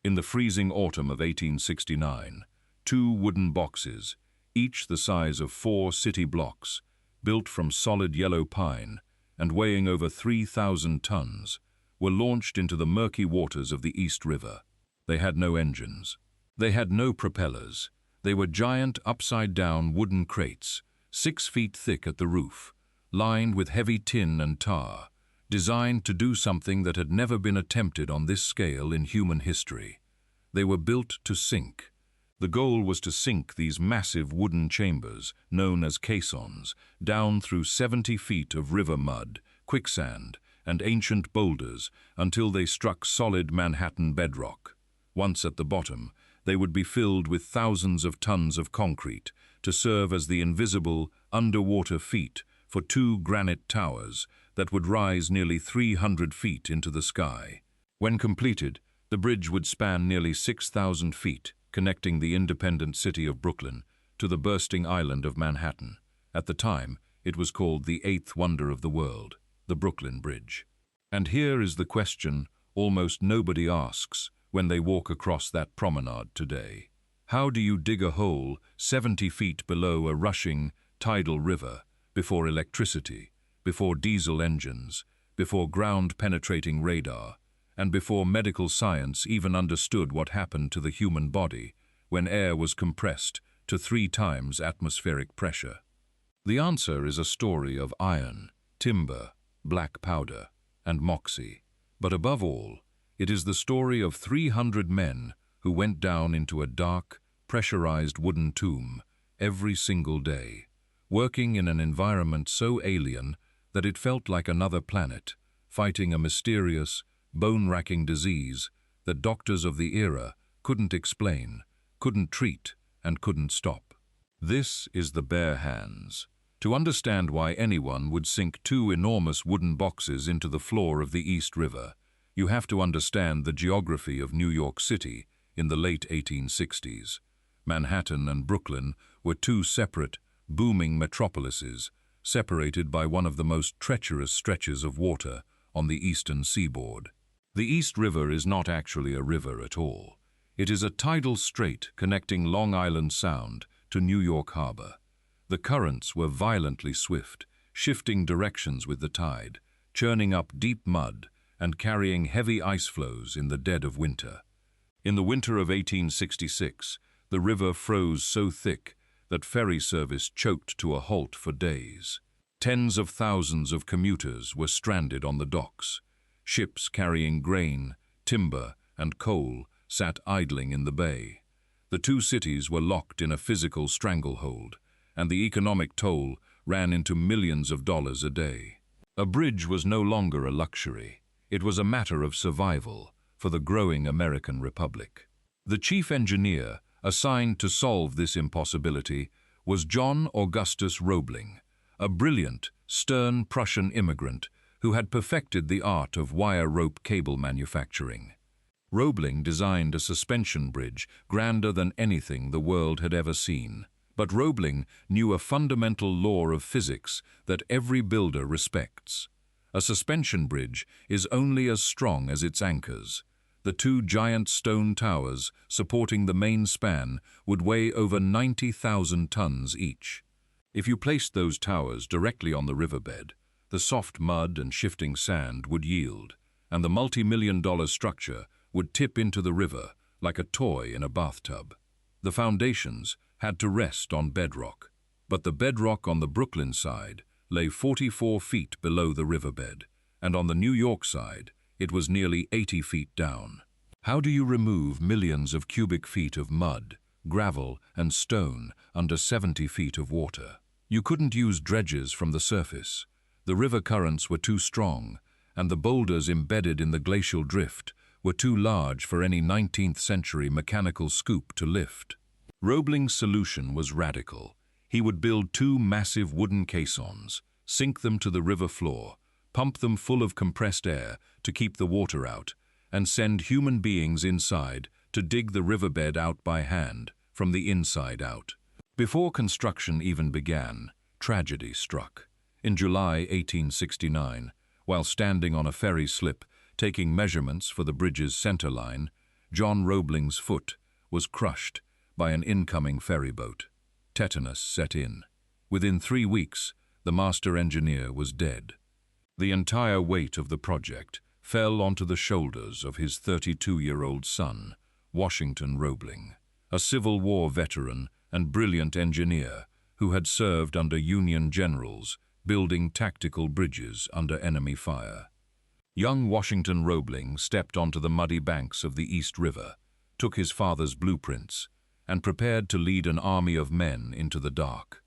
In the freezing autumn of 1869, two wooden boxes, each the size of 4 city blocks, built from solid yellow pine and weighing over 3,000 tons, were launched into the murky waters of the East River. They had no engines. They had no propellers. They were giant upside-down wooden crates, 6 feet thick at the roof, lined with heavy tin and tar, designed to do something that had never been attempted on this scale in human history. They were built to sink. The goal was to sink these massive wooden chambers, known as caissons, down through 70 feet of river mud, quicksand, and ancient boulders until they struck solid Manhattan bedrock. Once at the bottom, they would be filled with thousands of tons of concrete to serve as the invisible underwater feet for 2 granite towers that would rise nearly 300 feet into the sky. When completed, the bridge would span nearly 6,000 feet, connecting the independent city of Brooklyn to the bursting island of Manhattan. At the time, it was called the 8th wonder of the world, the Brooklyn Bridge. And here is the question almost nobody asks when they walk across that promenade today. How do you dig a hole 70 feet below a rushing, tidal river, before electricity, before diesel engines, before ground-penetrating radar, and before medical science even understood what happened to the human body when air was compressed to 3 times atmospheric pressure? The answer is a story of iron, timber, black powder, and moxie. But above all, it is the story of 300 men who went down into a dark, pressurized wooden tomb every single day, working in an environment so alien that it felt like another planet, fighting a mysterious, bone-wracking disease that doctors of the era couldn't explain, couldn't treat, and couldn't stop. This is the bare hands. To understand why anyone would sink 2 enormous wooden boxes into the floor of the East River, you have to understand the geography of New York City in the late 1860s. Manhattan and Brooklyn were 2 separate, booming metropolises, separated by one of the most treacherous stretches of water on the eastern seaboard. The East River is not actually a river at all. It is a tidal strait connecting Long Island Sound to New York Harbor. The currents were violently swift, shifting directions with the tide, churning up deep mud and carrying heavy ice flows in the dead of winter. In the winter of 1866, the river froze so thick that ferry service choked to a halt for days. Tens of thousands of commuters were stranded on the docks. Ships carrying grain, timber, and coal sat idling in the bay. The 2 cities were locked in a physical stranglehold, and the economic toll ran into millions of dollars a day. A bridge was no longer a luxury. It was a matter of survival for the growing American Republic. The chief engineer assigned to solve this impossibility was John Augustus Roebling, a brilliant, stern Prussian immigrant who had perfected the art of wire rope cable manufacturing. Roebling designed a suspension bridge grander than anything the world had ever seen. But Roebling knew a fundamental law of physics that every builder respects. A suspension bridge is only as strong as its anchors. The 2 giant stone towers supporting the main span would weigh over 90,000 tons each. If you placed those towers directly on the riverbed, the soft mud and shifting sand would yield, and the multi-million-dollar structure would tip into the river like a toy in a bathtub. The foundations had to rest on bedrock, but the bedrock on the Brooklyn side lay 44 feet below the riverbed, and on the New York side, it was nearly 80 feet down. How do you remove millions of cubic feet of mud, gravel, and stone under 70 feet of water? You couldn't use dredges from the surface. The river currents were too strong, and the boulders embedded in the glacial drift were too large for any 19th century mechanical scoop to lift. Roebling's solution was radical. He would build 2 massive wooden caissons, sink them to the river floor, pump them full of compressed air to keep the water out, and send human beings inside to dig the riverbed out by hand, from the inside out. Before construction even began, tragedy struck. In July 1869, while standing on a ferry slip taking measurements for the bridge's center line, John Roebling's foot was crushed by an incoming ferryboat. Tetanus set in. Within 3 weeks, the master engineer was dead. The entire weight of the project fell onto the shoulders of his 32-year-old son, Washington Roebling, a Civil War veteran and brilliant engineer who had served under Union generals building tactical bridges under enemy fire. Young Washington Roebling stepped onto the muddy banks of the East River, took his father's blueprints, and prepared to lead an army of men into the dark.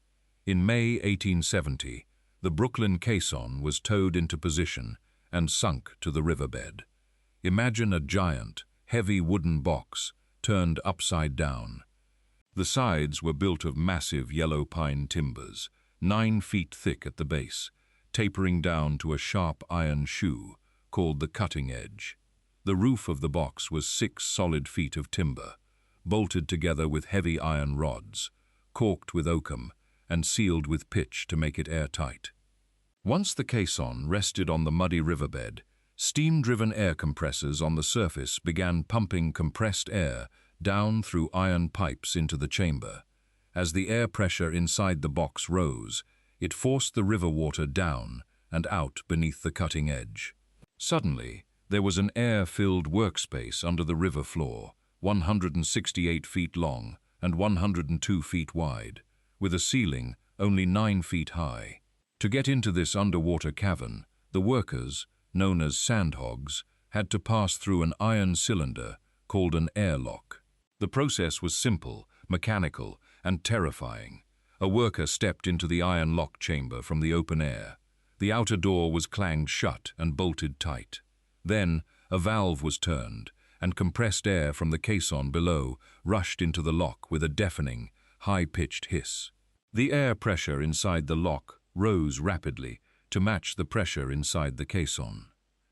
In May 1870, the Brooklyn caisson was towed into position and sunk to the riverbed. Imagine a giant, heavy wooden box turned upside down. The sides were built of massive yellow pine timbers, 9 feet thick at the base, tapering down to a sharp iron shoe called the cutting edge. The roof of the box was 6 solid feet of timber, bolted together with heavy iron rods, caulked with oakum, and sealed with pitch to make it airtight. Once the caisson rested on the muddy riverbed, steam-driven air compressors on the surface began pumping compressed air down through iron pipes into the chamber. As the air pressure inside the box rose, it forced the river water down and out beneath the cutting edge. Suddenly, there was an air-filled workspace under the river floor, 168 feet long and 102 feet wide, with a ceiling only 9 feet high. To get into this underwater cavern, the workers, known as sandhogs, had to pass through an iron cylinder called an airlock. The process was simple, mechanical, and terrifying. A worker stepped into the iron lock chamber from the open air. The outer door was clanged shut and bolted tight. Then, a valve was turned, and compressed air from the caisson below rushed into the lock with a deafening, high-pitched hiss. The air pressure inside the lock rose rapidly to match the pressure inside the caisson.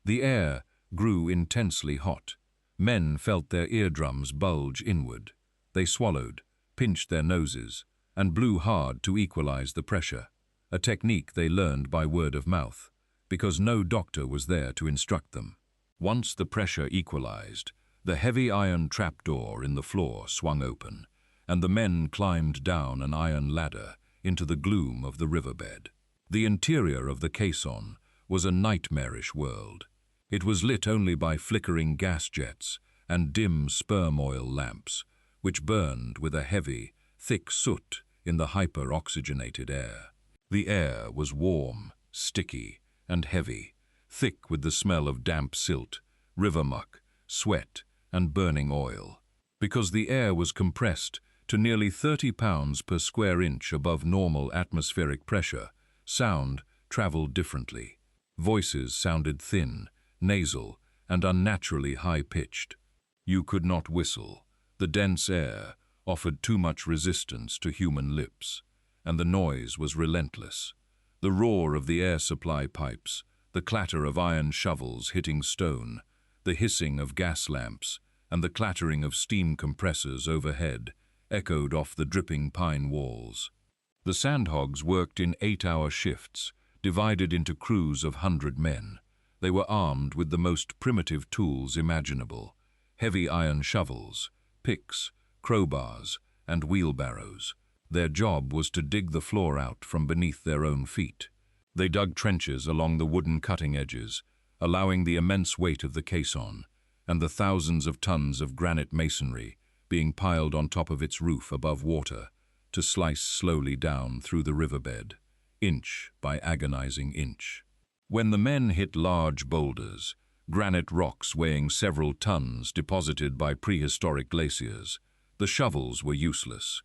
The air grew intensely hot. Men felt their eardrums bulge inward. They swallowed, pinched their noses, and blew hard to equalize the pressure, a technique they learned by word of mouth, because no doctor was there to instruct them. Once the pressure equalized, the heavy iron trapdoor in the floor swung open, and the men climbed down an iron ladder into the gloom of the riverbed. The interior of the caisson was a nightmarish world. It was lit only by flickering gas jets and dim sperm oil lamps, which burned with a heavy, thick soot in the hyper-oxygenated air. The air was warm, sticky, and heavy, thick with the smell of damp silt, river muck, sweat, and burning oil. Because the air was compressed to nearly 30 pounds per square inch above normal atmospheric pressure, sound traveled differently. Voices sounded thin, nasal, and unnaturally high-pitched. You could not whistle. The dense air offered too much resistance to human lips, and the noise was relentless. The roar of the air supply pipes, the clatter of iron shovels hitting stone, the hissing of gas lamps, and the clattering of steam compressors overhead echoed off the dripping pine walls. The sandhogs worked in 8-hour shifts, divided into crews of 100 men. They were armed with the most primitive tools imaginable: heavy iron shovels, picks, crowbars, and wheelbarrows. Their job was to dig the floor out from beneath their own feet. They dug trenches along the wooden cutting edges, allowing the immense weight of the caisson and the thousands of tons of granite masonry being piled on top of its roof above water to slice slowly down through the riverbed, inch by agonizing inch. When the men hit large boulders, granite rocks weighing several tons deposited by prehistoric glaciers, the shovels were useless.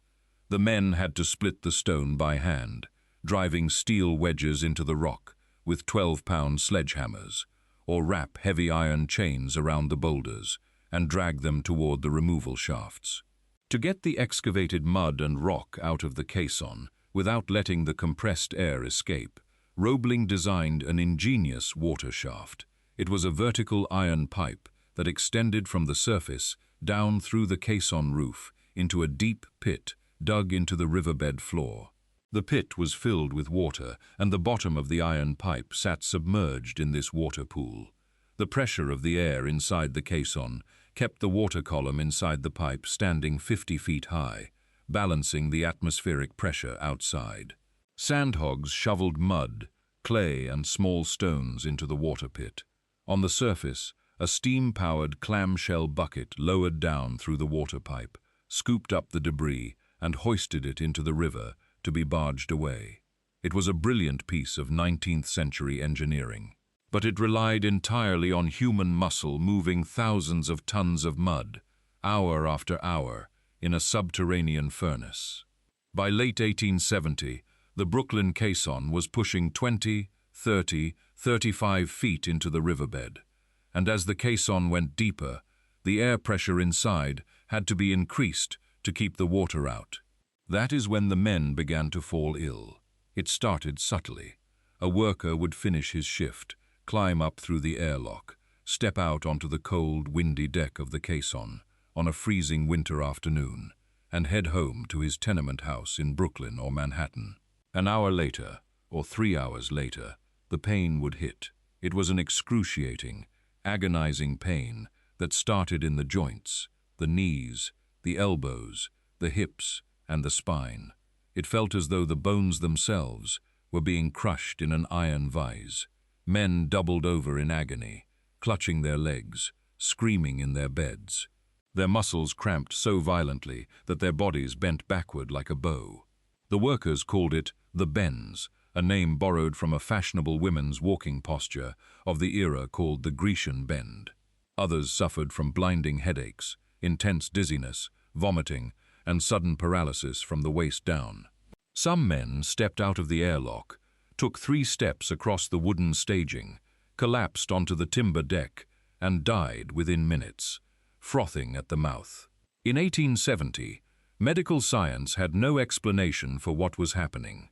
The men had to split the stone by hand, driving steel wedges into the rock with 12-pound sledgehammers, or wrap heavy iron chains around the boulders and drag them toward the removal shafts. To get the excavated mud and rock out of the caisson without letting the compressed air escape, Roebling designed an ingenious water shaft. It was a vertical iron pipe that extended from the surface down through the caisson roof into a deep pit dug into the riverbed floor. The pit was filled with water, and the bottom of the iron pipe sat submerged in this water pool. The pressure of the air inside the caisson kept the water column inside the pipe standing 50 feet high, balancing the atmospheric pressure outside. Sandhogs shoveled mud, clay and small stones into the water pit. On the surface, a steam-powered clamshell bucket lowered down through the water pipe, scooped up the debris, and hoisted it into the river to be barged away. It was a brilliant piece of 19th-century engineering, but it relied entirely on human muscle moving thousands of tons of mud, hour after hour, in a subterranean furnace. By late 1870, the Brooklyn caisson was pushing 20, 30, 35 feet into the riverbed, and as the caisson went deeper, the air pressure inside had to be increased to keep the water out. That is when the men began to fall ill. It started subtly. A worker would finish his shift, climb up through the airlock, step out onto the cold, windy deck of the caisson on a freezing winter afternoon, and head home to his tenement house in Brooklyn or Manhattan. An hour later, or 3 hours later, the pain would hit. It was an excruciating, agonizing pain that started in the joints, the knees, the elbows, the hips, and the spine. It felt as though the bones themselves were being crushed in an iron vise. Men doubled over in agony, clutching their legs, screaming in their beds. Their muscles cramped so violently that their bodies bent backward like a bow. The workers called it the bends, a name borrowed from a fashionable women's walking posture of the era called the Grecian bend. Others suffered from blinding headaches, intense dizziness, vomiting, and sudden paralysis from the waist down. Some men stepped out of the airlock, took 3 steps across the wooden staging, collapsed onto the timber deck, and died within minutes, frothing at the mouth. In 1870, medical science had no explanation for what was happening.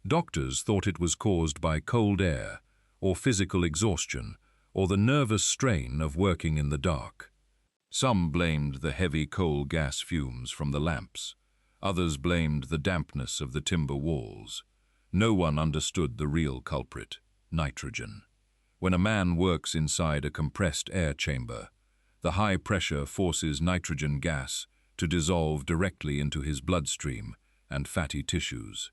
Doctors thought it was caused by cold air, or physical exhaustion, or the nervous strain of working in the dark. Some blamed the heavy coal gas fumes from the lamps. Others blamed the dampness of the timber walls. No one understood the real culprit, nitrogen. When a man works inside a compressed air chamber, the high pressure forces nitrogen gas to dissolve directly into his bloodstream and fatty tissues.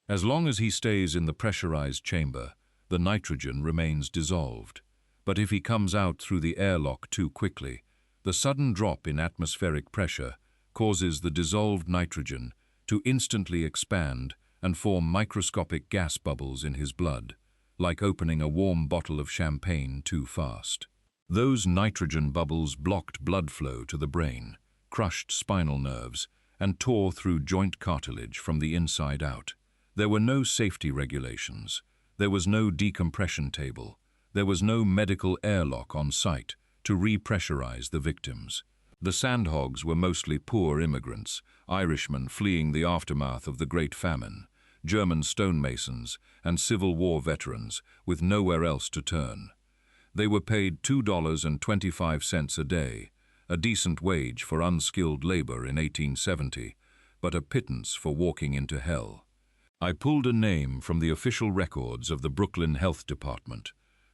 As long as he stays in the pressurized chamber, the nitrogen remains dissolved. But if he comes out through the airlock too quickly, the sudden drop in atmospheric pressure causes the dissolved nitrogen to instantly expand and form microscopic gas bubbles in his blood, like opening a warm bottle of champagne too fast. Those nitrogen bubbles blocked blood flow to the brain, crushed spinal nerves, and tore through joint cartilage from the inside out. There were no safety regulations. There was no decompression table. There was no medical airlock on site to repressurize the victims. The sandhogs were mostly poor immigrants, Irishmen fleeing the aftermath of the Great Famine, German stonemasons, and Civil War veterans with nowhere else to turn. They were paid $2.25 a day, a decent wage for unskilled labor in 1870, but a pittance for walking into hell. I pulled a name from the official records of the Brooklyn Health Department,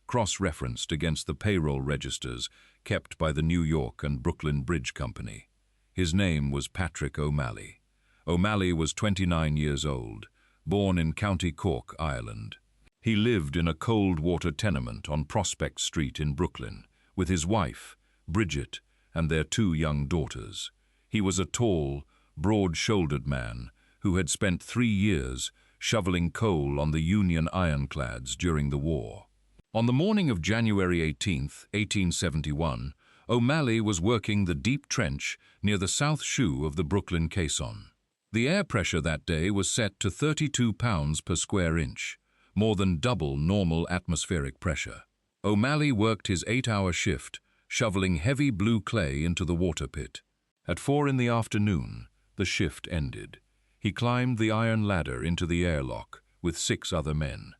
cross-referenced against the payroll registers kept by the New York and Brooklyn Bridge Company. His name was Patrick O'Malley. O'Malley was 29 years old, born in County Cork, Ireland. He lived in a cold-water tenement on Prospect Street in Brooklyn, with his wife, Bridget, and their 2 young daughters. He was a tall, broad-shouldered man who had spent 3 years shoveling coal on the Union ironclads during the war. On the morning of January 18, 1871, O'Malley was working the deep trench near the south shoe of the Brooklyn caisson. The air pressure that day was set to 32 pounds per square inch, more than double normal atmospheric pressure. O'Malley worked his 8-hour shift, shoveling heavy blue clay into the water pit. At 4 in the afternoon, the shift ended. He climbed the iron ladder into the airlock with 6 other men.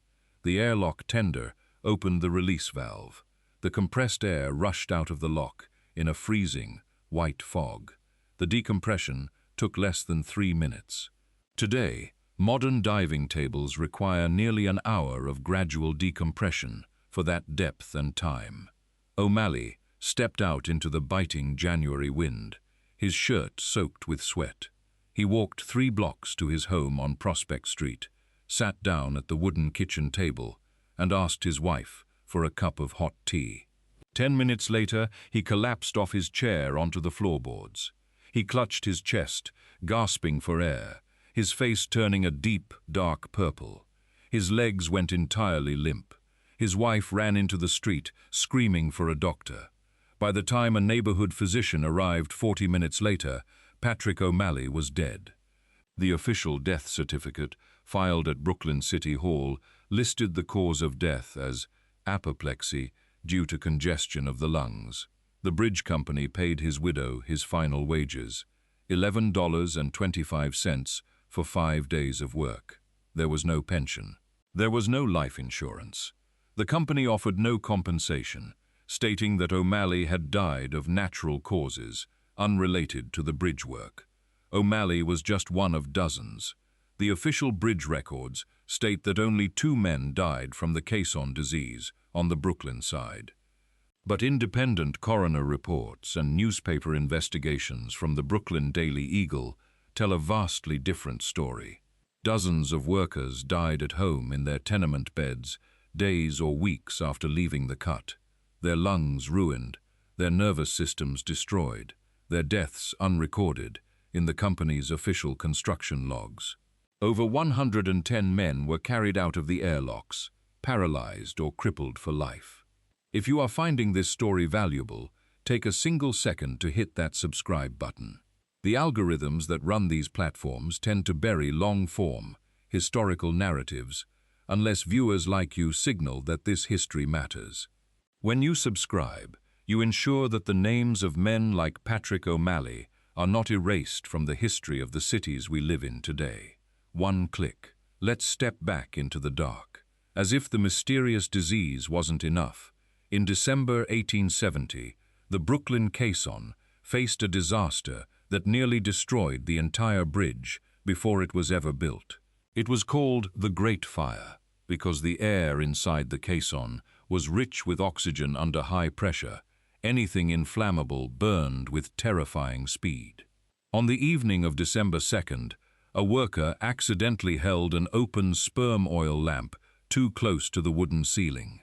The airlock tender opened the release valve. The compressed air rushed out of the lock in a freezing, white fog. The decompression took less than 3 minutes. Today, modern diving tables require nearly an hour of gradual decompression for that depth and time. O'Malley, stepped out into the biting January wind, his shirt soaked with sweat. He walked 3 blocks to his home on Prospect Street, sat down at the wooden kitchen table, and asked his wife for a cup of hot tea. 10 minutes later, he collapsed off his chair onto the floorboards. He clutched his chest, gasping for air, his face turning a deep, dark purple. His legs went entirely limp. His wife ran into the street, screaming for a doctor. By the time a neighborhood physician arrived 40 minutes later, Patrick O'Malley was dead. The official death certificate, filed at Brooklyn City Hall, listed the cause of death as apoplexy due to congestion of the lungs. The bridge company paid his widow his final wages, $11.25 for 5 days of work. There was no pension. There was no life insurance. The company offered no compensation, stating that O'Malley had died of natural causes, unrelated to the bridge work. O'Malley was just one of dozens. The official bridge records state that only 2 men died from the caisson disease on the Brooklyn side. But independent coroner reports and newspaper investigations from the Brooklyn Daily Eagle tell a vastly different story. Dozens of workers died at home in their tenement beds, days or weeks after leaving the cut, their lungs ruined, their nervous systems destroyed, their deaths unrecorded in the company's official construction logs. Over 110 men were carried out of the airlocks, paralyzed or crippled for life. If you are finding this story valuable, take a single second to hit that subscribe button. The algorithms that run these platforms tend to bury long-form, historical narratives, unless viewers like you signal that this history matters. When you subscribe, you ensure that the names of men like Patrick O'Malley are not erased from the history of the cities we live in today. One click. Let's step back into the dark. As if the mysterious disease wasn't enough, in December 1870, the Brooklyn caisson faced a disaster that nearly destroyed the entire bridge before it was ever built. It was called the Great Fire because the air inside the caisson was rich with oxygen under high pressure. Anything inflammable burned with terrifying speed. On the evening of December 2nd, a worker accidentally held an open sperm oil lamp too close to the wooden ceiling.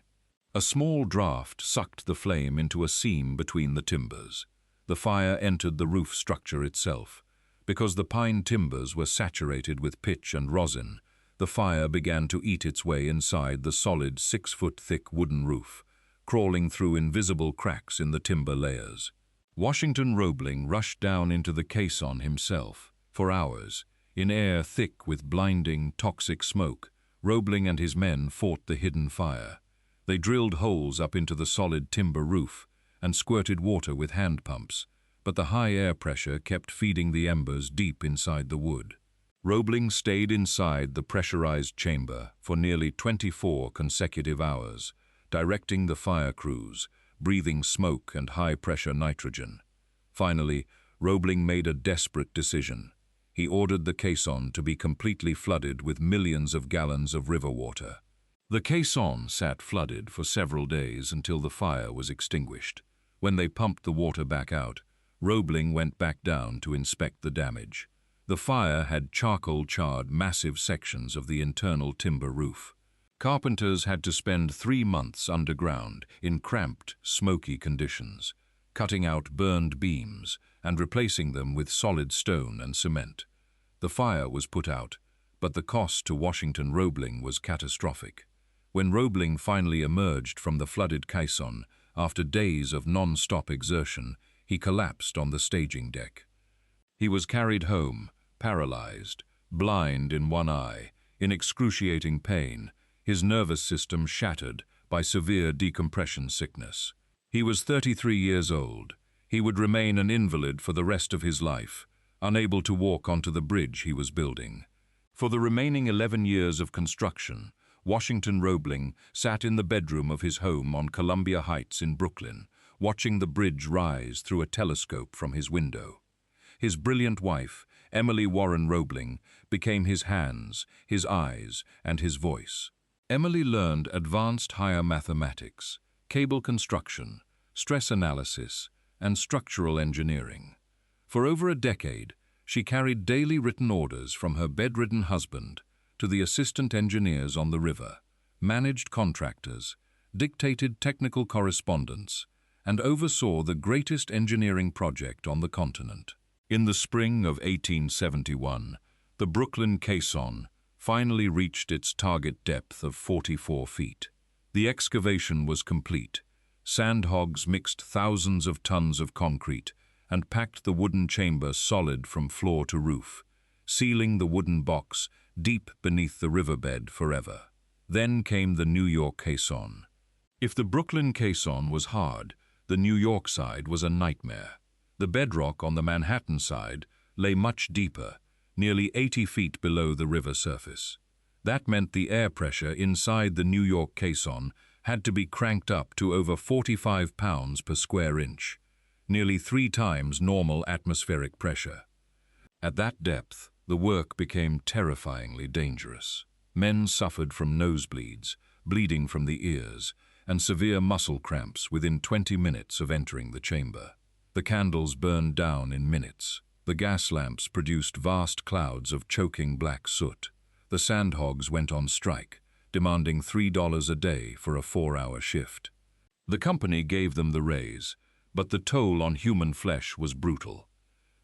A small draft sucked the flame into a seam between the timbers. The fire entered the roof structure itself. Because the pine timbers were saturated with pitch and rosin, the fire began to eat its way inside the solid 6-foot-thick wooden roof, crawling through invisible cracks in the timber layers. Washington Roebling rushed down into the caisson himself. For hours, in air thick with blinding, toxic smoke, Roebling and his men fought the hidden fire. They drilled holes up into the solid timber roof and squirted water with hand pumps, but the high air pressure kept feeding the embers deep inside the wood. Roebling stayed inside the pressurized chamber for nearly 24 consecutive hours, directing the fire crews, breathing smoke and high-pressure nitrogen. Finally, Roebling made a desperate decision. He ordered the caisson to be completely flooded with millions of gallons of river water. The caisson sat flooded for several days until the fire was extinguished. When they pumped the water back out, Roebling went back down to inspect the damage. The fire had charcoal-charred massive sections of the internal timber roof. Carpenters had to spend 3 months underground in cramped, smoky conditions, cutting out burned beams and replacing them with solid stone and cement. The fire was put out, but the cost to Washington Roebling was catastrophic. When Roebling finally emerged from the flooded caisson, after days of non-stop exertion, he collapsed on the staging deck. He was carried home, paralyzed, blind in one eye, in excruciating pain, his nervous system shattered by severe decompression sickness. He was 33 years old. He would remain an invalid for the rest of his life, unable to walk onto the bridge he was building. For the remaining 11 years of construction, Washington Roebling sat in the bedroom of his home on Columbia Heights in Brooklyn, watching the bridge rise through a telescope from his window. His brilliant wife, Emily Warren Roebling, became his hands, his eyes, and his voice. Emily learned advanced higher mathematics, cable construction, stress analysis, and structural engineering. For over a decade, she carried daily written orders from her bedridden husband to the assistant engineers on the river, managed contractors, dictated technical correspondence, and oversaw the greatest engineering project on the continent. In the spring of 1871, the Brooklyn caisson finally reached its target depth of 44 feet. The excavation was complete. Sandhogs mixed thousands of tons of concrete and packed the wooden chamber solid from floor to roof, sealing the wooden box deep beneath the riverbed forever. Then came the New York caisson. If the Brooklyn caisson was hard, the New York side was a nightmare. The bedrock on the Manhattan side lay much deeper, nearly 80 feet below the river surface. That meant the air pressure inside the New York caisson had to be cranked up to over 45 pounds per square inch, nearly 3 times normal atmospheric pressure. At that depth, the work became terrifyingly dangerous. Men suffered from nosebleeds, bleeding from the ears, and severe muscle cramps within 20 minutes of entering the chamber. The candles burned down in minutes. The gas lamps produced vast clouds of choking black soot. The sandhogs went on strike, demanding $3 a day for a 4-hour shift. The company gave them the raise, but the toll on human flesh was brutal.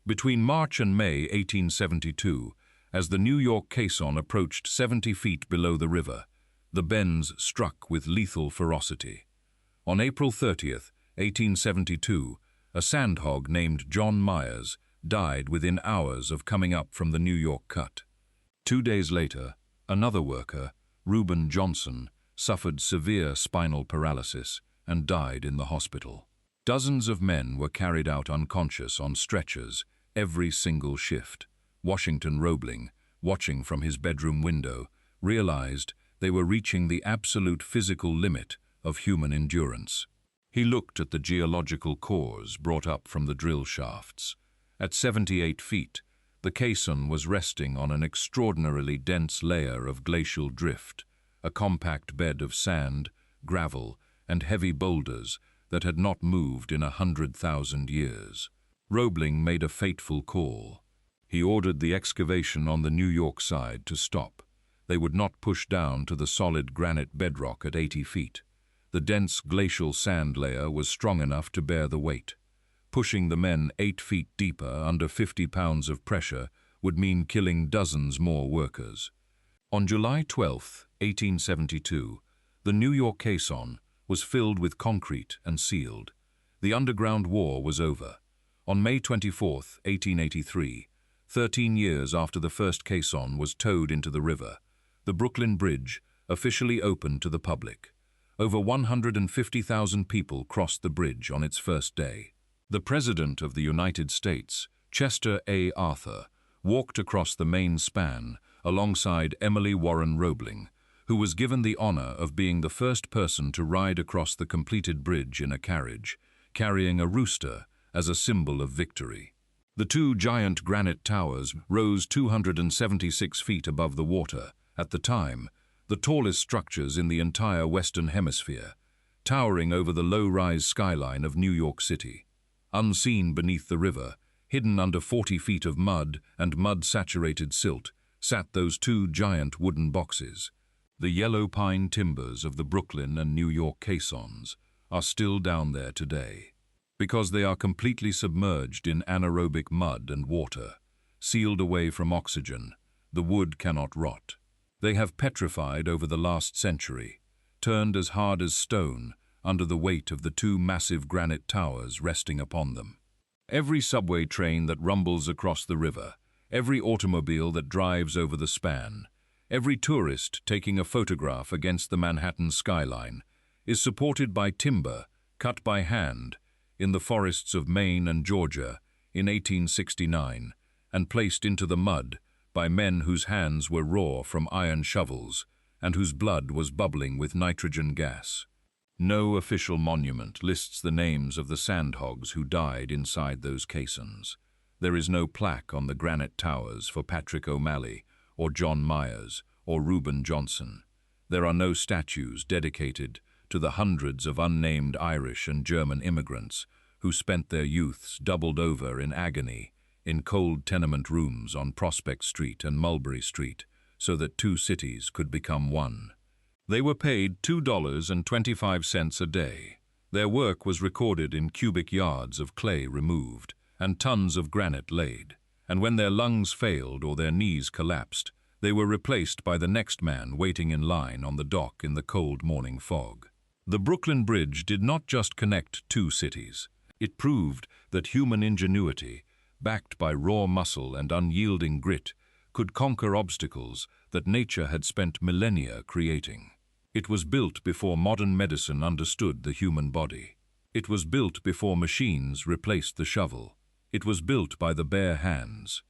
Between March and May 1872, as the New York caisson approached 70 feet below the river, the bends struck with lethal ferocity. On April 30th, 1872, a sandhog named John Myers died within hours of coming up from the New York cut. 2 days later, another worker, Reuben Johnson, suffered severe spinal paralysis and died in the hospital. Dozens of men were carried out unconscious on stretchers every single shift. Washington Roebling, watching from his bedroom window, realized they were reaching the absolute physical limit of human endurance. He looked at the geological cores brought up from the drill shafts. At 78 feet, the caisson was resting on an extraordinarily dense layer of glacial drift, a compact bed of sand, gravel, and heavy boulders that had not moved in 100,000 years. Roebling made a fateful call. He ordered the excavation on the New York side to stop. They would not push down to the solid granite bedrock at 80 feet. The dense glacial sand layer was strong enough to bear the weight. Pushing the men 8 feet deeper under 50 pounds of pressure would mean killing dozens more workers. On July 12, 1872, the New York caisson was filled with concrete and sealed. The underground war was over. On May 24, 1883, 13 years after the first caisson was towed into the river, the Brooklyn Bridge officially opened to the public. Over 150,000 people crossed the bridge on its first day. The President of the United States, Chester A. Arthur, walked across the main span alongside Emily Warren Roebling, who was given the honor of being the first person to ride across the completed bridge in a carriage, carrying a rooster as a symbol of victory. The 2 giant granite towers rose 276 feet above the water, at the time, the tallest structures in the entire Western Hemisphere, towering over the low-rise skyline of New York City. Unseen beneath the river, hidden under 40 feet of mud and mud-saturated silt, sat those 2 giant wooden boxes. The yellow pine timbers of the Brooklyn and New York caissons are still down there today, because they are completely submerged in anaerobic mud and water. Sealed away from oxygen, the wood cannot rot. They have petrified over the last century, turned as hard as stone under the weight of the 2 massive granite towers resting upon them. Every subway train that rumbles across the river, every automobile that drives over the span, every tourist taking a photograph against the Manhattan skyline is supported by timber cut by hand in the forests of Maine and Georgia in 1869 and placed into the mud by men whose hands were raw from iron shovels and whose blood was bubbling with nitrogen gas. No official monument lists the names of the sandhogs who died inside those caissons. There is no plaque on the granite towers for Patrick O'Malley or John Myers or Reuben Johnson. There are no statues dedicated to the hundreds of unnamed Irish and German immigrants who spent their youths doubled over in agony in cold tenement rooms on Prospect Street and Mulberry Street so that two cities could become one. They were paid $2.25 a day. Their work was recorded in cubic yards of clay removed and tons of granite laid, and when their lungs failed or their knees collapsed, they were replaced by the next man waiting in line on the dock in the cold morning fog. The Brooklyn Bridge did not just connect two cities. It proved that human ingenuity, backed by raw muscle and unyielding grit, could conquer obstacles that nature had spent millennia creating. It was built before modern medicine understood the human body. It was built before machines replaced the shovel. It was built by the bare hands.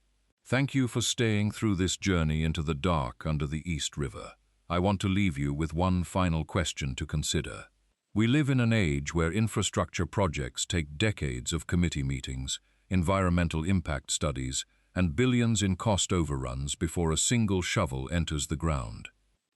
Thank you for staying through this journey into the dark under the East River. I want to leave you with one final question to consider. We live in an age where infrastructure projects take decades of committee meetings, environmental impact studies, and billions in cost overruns before a single shovel enters the ground.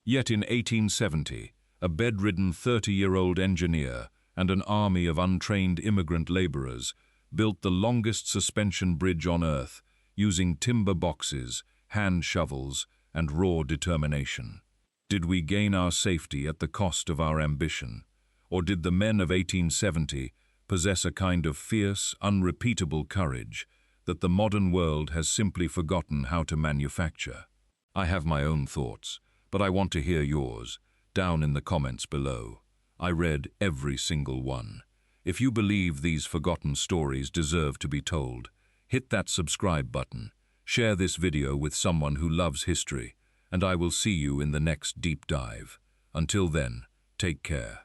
Yet in 1870, a bedridden 30-year-old engineer and an army of untrained immigrant laborers built the longest suspension bridge on Earth using timber boxes, hand shovels, and raw determination. Did we gain our safety at the cost of our ambition? Or did the men of 1870 possess a kind of fierce, unrepeatable courage that the modern world has simply forgotten how to manufacture? I have my own thoughts, but I want to hear yours, down in the comments below. I read every single one. If you believe these forgotten stories deserve to be told, hit that subscribe button, share this video with someone who loves history, and I will see you in the next deep dive. Until then, take care.